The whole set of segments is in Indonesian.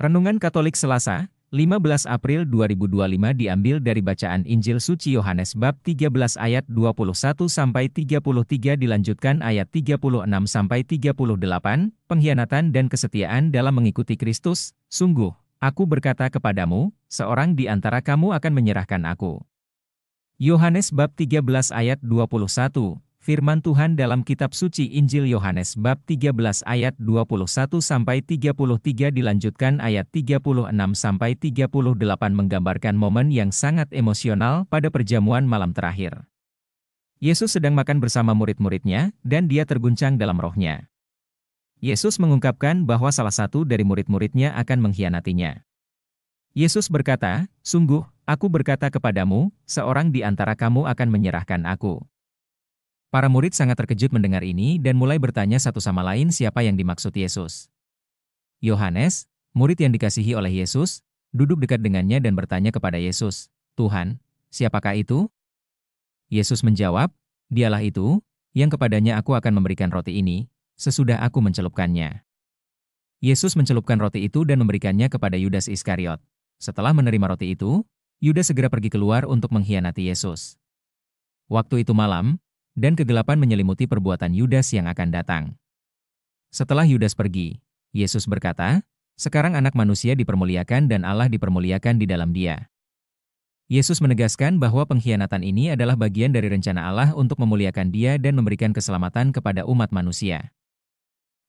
Renungan Katolik Selasa, 15 April 2025 diambil dari bacaan Injil Suci Yohanes bab 13 ayat 21-33 dilanjutkan ayat 36-38, pengkhianatan dan kesetiaan dalam mengikuti Kristus. Sungguh, aku berkata kepadamu, seorang di antara kamu akan menyerahkan aku. Yohanes bab 13 ayat 21. Firman Tuhan dalam Kitab Suci Injil Yohanes bab 13 ayat 21-33 dilanjutkan ayat 36-38 menggambarkan momen yang sangat emosional pada perjamuan malam terakhir. Yesus sedang makan bersama murid-muridnya, dan dia terguncang dalam rohnya. Yesus mengungkapkan bahwa salah satu dari murid-muridnya akan mengkhianatinya. Yesus berkata, "Sungguh, aku berkata kepadamu, seorang di antara kamu akan menyerahkan aku." Para murid sangat terkejut mendengar ini dan mulai bertanya satu sama lain siapa yang dimaksud Yesus. Yohanes, murid yang dikasihi oleh Yesus, duduk dekat dengannya dan bertanya kepada Yesus, "Tuhan, siapakah itu?" Yesus menjawab, "Dialah itu, yang kepadanya aku akan memberikan roti ini, sesudah aku mencelupkannya." Yesus mencelupkan roti itu dan memberikannya kepada Yudas Iskariot. Setelah menerima roti itu, Yudas segera pergi keluar untuk mengkhianati Yesus. Waktu itu malam, dan kegelapan menyelimuti perbuatan Yudas yang akan datang. Setelah Yudas pergi, Yesus berkata, "Sekarang Anak Manusia dipermuliakan dan Allah dipermuliakan di dalam Dia." Yesus menegaskan bahwa pengkhianatan ini adalah bagian dari rencana Allah untuk memuliakan Dia dan memberikan keselamatan kepada umat manusia.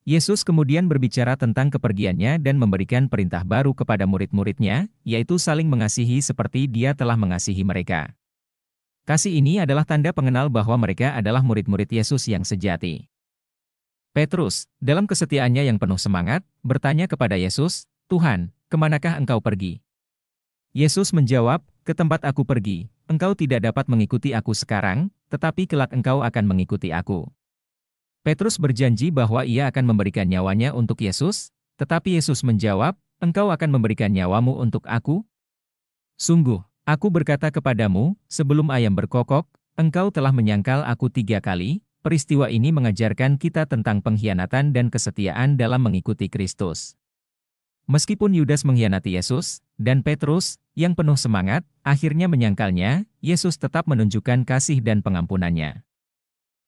Yesus kemudian berbicara tentang kepergiannya dan memberikan perintah baru kepada murid-muridnya, yaitu saling mengasihi seperti Dia telah mengasihi mereka. Kasih ini adalah tanda pengenal bahwa mereka adalah murid-murid Yesus yang sejati. Petrus, dalam kesetiaannya yang penuh semangat, bertanya kepada Yesus, "Tuhan, kemanakah engkau pergi?" Yesus menjawab, "Ke tempat aku pergi, engkau tidak dapat mengikuti aku sekarang, tetapi kelak engkau akan mengikuti aku." Petrus berjanji bahwa ia akan memberikan nyawanya untuk Yesus, tetapi Yesus menjawab, "Engkau akan memberikan nyawamu untuk aku? Sungguh, aku berkata kepadamu, sebelum ayam berkokok, engkau telah menyangkal aku 3 kali." Peristiwa ini mengajarkan kita tentang pengkhianatan dan kesetiaan dalam mengikuti Kristus. Meskipun Yudas mengkhianati Yesus, dan Petrus, yang penuh semangat, akhirnya menyangkalnya, Yesus tetap menunjukkan kasih dan pengampunannya.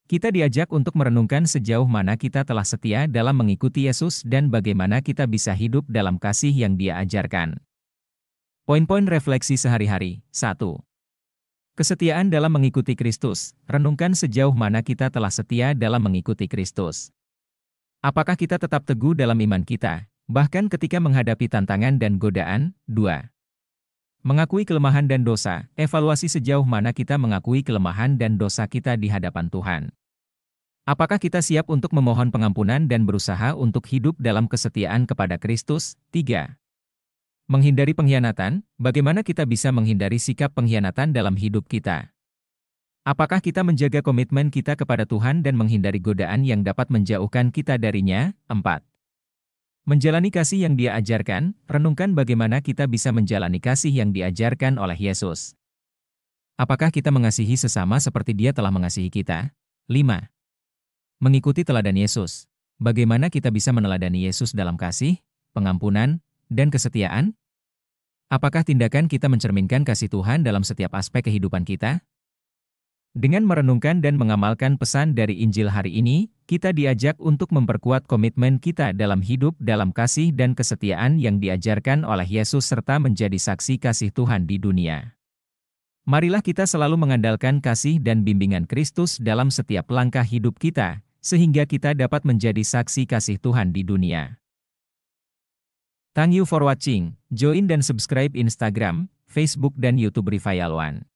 Kita diajak untuk merenungkan sejauh mana kita telah setia dalam mengikuti Yesus dan bagaimana kita bisa hidup dalam kasih yang Dia ajarkan. Poin-poin refleksi sehari-hari. 1. Kesetiaan dalam mengikuti Kristus. Renungkan sejauh mana kita telah setia dalam mengikuti Kristus. Apakah kita tetap teguh dalam iman kita, bahkan ketika menghadapi tantangan dan godaan? 2. Mengakui kelemahan dan dosa. Evaluasi sejauh mana kita mengakui kelemahan dan dosa kita di hadapan Tuhan. Apakah kita siap untuk memohon pengampunan dan berusaha untuk hidup dalam kesetiaan kepada Kristus? 3. Menghindari pengkhianatan, bagaimana kita bisa menghindari sikap pengkhianatan dalam hidup kita? Apakah kita menjaga komitmen kita kepada Tuhan dan menghindari godaan yang dapat menjauhkan kita darinya? 4. Menjalani kasih yang Dia ajarkan, renungkan bagaimana kita bisa menjalani kasih yang diajarkan oleh Yesus. Apakah kita mengasihi sesama seperti Dia telah mengasihi kita? 5. Mengikuti teladan Yesus. Bagaimana kita bisa meneladani Yesus dalam kasih, pengampunan, dan kesetiaan? Apakah tindakan kita mencerminkan kasih Tuhan dalam setiap aspek kehidupan kita? Dengan merenungkan dan mengamalkan pesan dari Injil hari ini, kita diajak untuk memperkuat komitmen kita dalam hidup dalam kasih dan kesetiaan yang diajarkan oleh Yesus serta menjadi saksi kasih Tuhan di dunia. Marilah kita selalu mengandalkan kasih dan bimbingan Kristus dalam setiap langkah hidup kita, sehingga kita dapat menjadi saksi kasih Tuhan di dunia. Thank you for watching. Join dan subscribe Instagram, Facebook dan YouTube Revival One.